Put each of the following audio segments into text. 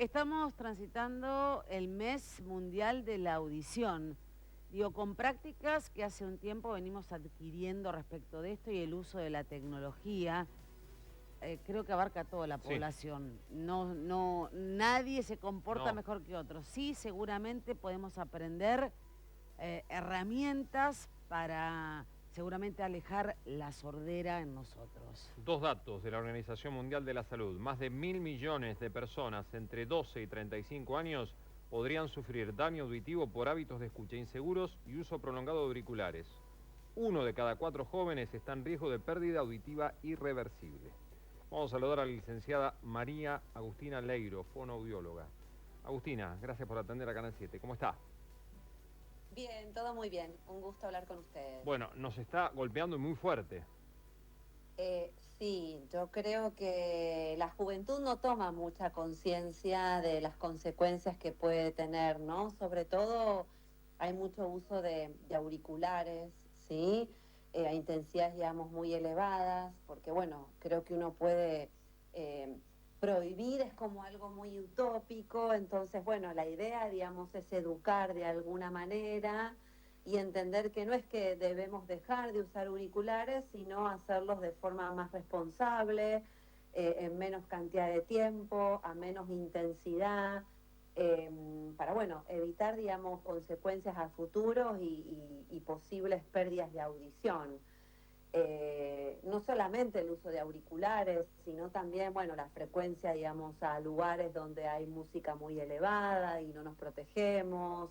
Estamos transitando el mes mundial de la audición. Digo, con prácticas que hace un tiempo venimos adquiriendo respecto de esto y el uso de la tecnología, creo que abarca a toda la Sí, población. Nadie se comporta no, mejor que otro. Sí, seguramente podemos aprender herramientas para seguramente alejar la sordera en nosotros. dos datos de la Organización Mundial de la Salud. Más de 1.000 millones de personas entre 12 y 35 años podrían sufrir daño auditivo por hábitos de escucha inseguros y uso prolongado de auriculares. Uno de cada 4 jóvenes está en riesgo de pérdida auditiva irreversible. Vamos a saludar a la licenciada María Agustina Leiro, fonoaudióloga. Agustina, gracias por atender a Canal 7. ¿Cómo está? Bien, todo muy bien. Un gusto hablar con ustedes. Bueno, nos está golpeando muy fuerte. Sí, yo creo que la juventud no toma mucha conciencia de las consecuencias que puede tener, ¿no? Sobre todo hay mucho uso de auriculares, ¿sí? A intensidades, digamos, muy elevadas, porque bueno, creo que uno puede eh, prohibir, es como algo muy utópico, entonces bueno, la idea, digamos, es educar de alguna manera y entender que no es que debemos dejar de usar auriculares, sino hacerlos de forma más responsable, en menos cantidad de tiempo, a menos intensidad, eh, para, bueno, evitar, digamos, consecuencias a futuros y posibles pérdidas de audición. No solamente el uso de auriculares, sino también, bueno, la frecuencia, digamos, a lugares donde hay música muy elevada y no nos protegemos.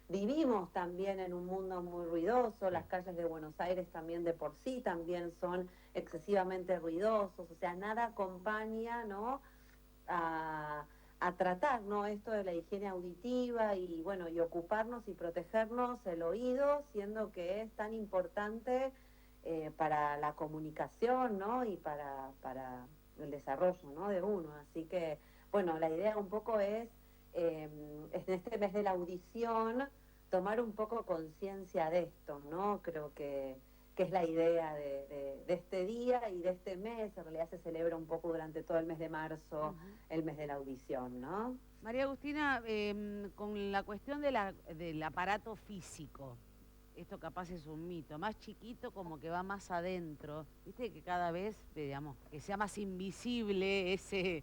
Vivimos también en un mundo muy ruidoso, Sí. las calles de Buenos Aires también de por sí también son excesivamente ruidosos, o sea, nada acompaña, ¿no? a, a tratar, ¿no? Esto de la higiene auditiva y bueno, y ocuparnos y protegernos el oído, siendo que es tan importante para la comunicación, ¿no? Y para el desarrollo, ¿no? De uno. Así que, bueno, la idea un poco en este mes de la audición, tomar un poco conciencia de esto, ¿no? Creo que es la idea de este día y de este mes. En realidad se celebra un poco durante todo el mes de marzo, Ujú. el mes de la audición, ¿no? María Agustina, con la cuestión del aparato físico, esto capaz es un mito, más chiquito como que va más adentro, viste que cada vez, digamos, que sea más invisible ese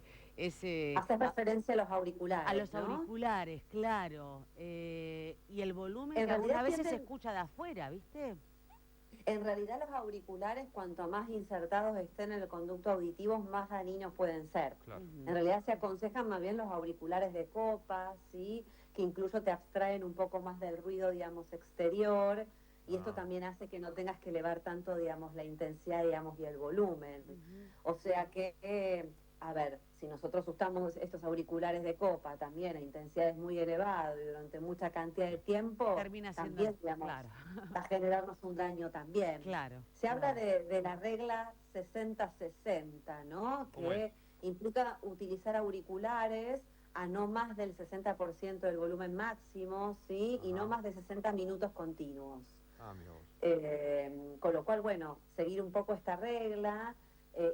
Haces referencia a los a auriculares, los ¿no? auriculares, claro, y el volumen En que algunas realidad veces se tienden, escucha de afuera, ¿viste? en realidad los auriculares, cuanto más insertados estén en el conducto auditivo, más dañinos pueden ser. Claro. En Ujú. realidad se aconsejan más bien los auriculares de copa, ¿sí? Que incluso te abstraen un poco más del ruido, digamos, exterior, y esto Ah, también hace que no tengas que elevar tanto, digamos, la intensidad, digamos, y el volumen. Ujú. O sea que, a ver, si nosotros usamos estos auriculares de copa también a intensidades muy elevadas y durante mucha cantidad de sí. tiempo, Termina siendo, también, digamos, claro, va a generarnos un daño también. claro, Se habla claro. de la regla 60-60, ¿no? ¿Cómo es? Que implica utilizar auriculares a no más del 60% del volumen máximo, ¿sí? Y no Ajá. más de 60 minutos continuos. Ah, mira vos. Con lo cual, bueno, seguir un poco esta regla,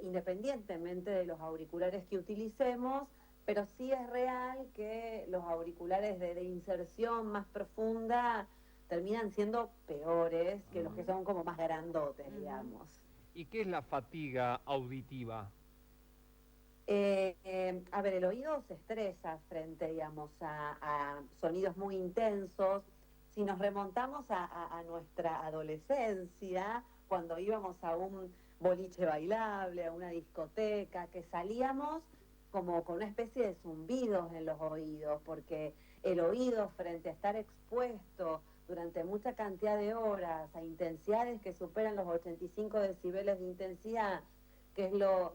independientemente de los auriculares que utilicemos, pero sí es real que los auriculares de inserción más profunda terminan siendo peores que los que Ujú, son como más grandotes, ujú. digamos. ¿Y qué es la fatiga auditiva? A ver, el oído se estresa frente, digamos, a sonidos muy intensos. Si nos remontamos a nuestra adolescencia, cuando íbamos a un boliche bailable, a una discoteca, que salíamos como con una especie de zumbidos en los oídos, porque el oído frente a estar expuesto durante mucha cantidad de horas a intensidades que superan los 85 decibeles de intensidad, que es lo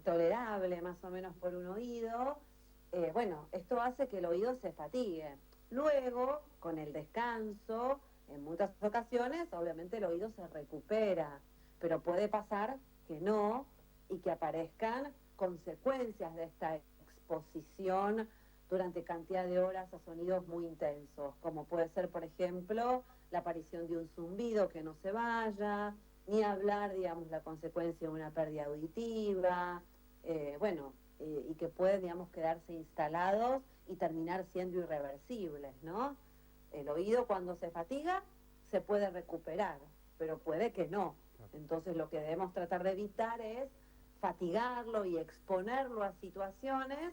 tolerable más o menos por un oído, bueno, esto hace que el oído se fatigue. Luego, con el descanso, en muchas ocasiones, obviamente el oído se recupera, pero puede pasar que no y que aparezcan consecuencias de esta exposición durante cantidad de horas a sonidos muy intensos, como puede ser, por ejemplo, la aparición de un zumbido que no se vaya, ni hablar, digamos, la consecuencia de una pérdida auditiva, bueno, y que pueden, digamos, quedarse instalados y terminar siendo irreversibles, ¿no? El oído cuando se fatiga se puede recuperar, pero puede que no. Entonces lo que debemos tratar de evitar es fatigarlo y exponerlo a situaciones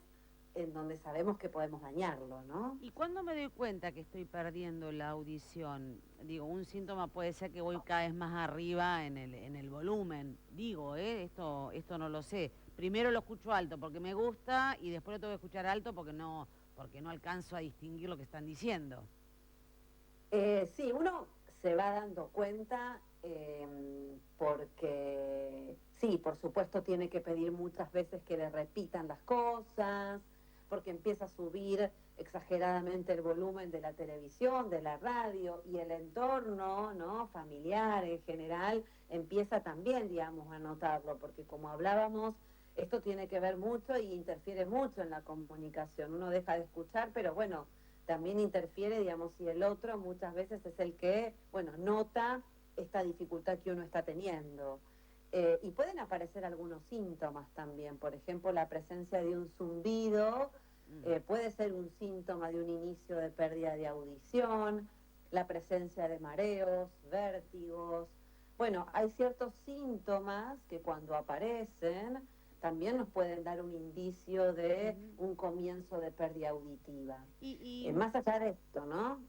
en donde sabemos que podemos dañarlo, ¿no? ¿Y cuándo me doy cuenta que estoy perdiendo la audición? Digo, un síntoma puede ser que voy cada vez más arriba en el volumen. Digo, esto no lo sé. Primero lo escucho alto porque me gusta y después lo tengo que escuchar alto porque no alcanzo a distinguir lo que están diciendo. Sí, uno se va dando cuenta porque, sí, por supuesto tiene que pedir muchas veces que le repitan las cosas, porque empieza a subir exageradamente el volumen de la televisión, de la radio, y el entorno, ¿no?, familiar en general empieza también, digamos, a notarlo, porque como hablábamos, esto tiene que ver mucho y interfiere mucho en la comunicación. Uno deja de escuchar, pero bueno, también interfiere, digamos, si el otro muchas veces es el que, bueno, nota esta dificultad que uno está teniendo. Y pueden aparecer algunos síntomas también, por ejemplo, la presencia de un zumbido puede ser un síntoma de un inicio de pérdida de audición, la presencia de mareos, vértigos. Bueno, hay ciertos síntomas que cuando aparecen también nos pueden dar un indicio de un comienzo de pérdida auditiva. Más allá de esto, ¿no?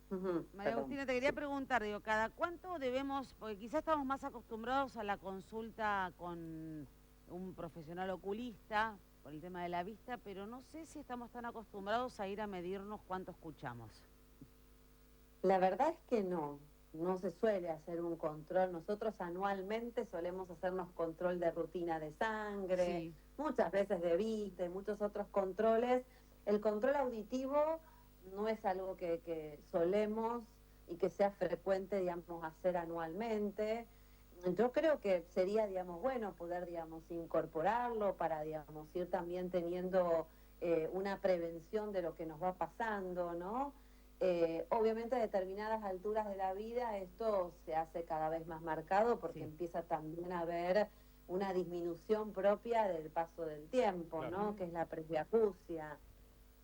María Agustina, te quería preguntar, digo, ¿cada cuánto debemos, porque quizás estamos más acostumbrados a la consulta con un profesional oculista por el tema de la vista, pero no sé si estamos tan acostumbrados a ir a medirnos cuánto escuchamos? La verdad es que no se suele hacer un control. Nosotros anualmente solemos hacernos control de rutina de sangre, Sí. muchas veces de vista y muchos otros controles. El control auditivo no es algo que solemos y que sea frecuente, digamos, hacer anualmente. Yo creo que sería, digamos, bueno poder, digamos, incorporarlo para, digamos, ir también teniendo una prevención de lo que nos va pasando, ¿no? Obviamente a determinadas alturas de la vida esto se hace cada vez más marcado porque empieza también a haber una disminución propia del paso del tiempo, Claro. ¿no? Que es la presbiacusia.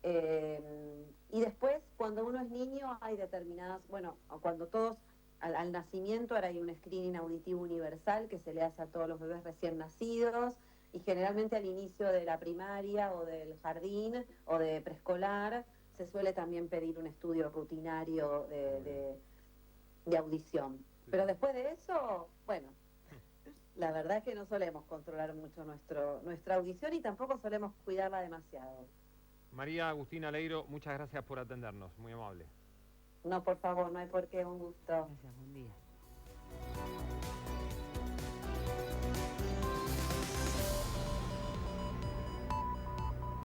Y después, cuando uno es niño, hay determinadas, bueno, cuando todos, al nacimiento, ahora hay un screening auditivo universal que se le hace a todos los bebés recién nacidos, y generalmente al inicio de la primaria o del jardín o de preescolar se suele también pedir un estudio rutinario de audición. Pero después de eso, bueno, la verdad es que no solemos controlar mucho nuestra audición y tampoco solemos cuidarla demasiado. María Agustina Leiro, muchas gracias por atendernos, muy amable. No, por favor, no hay por qué, un gusto. Gracias, buen día.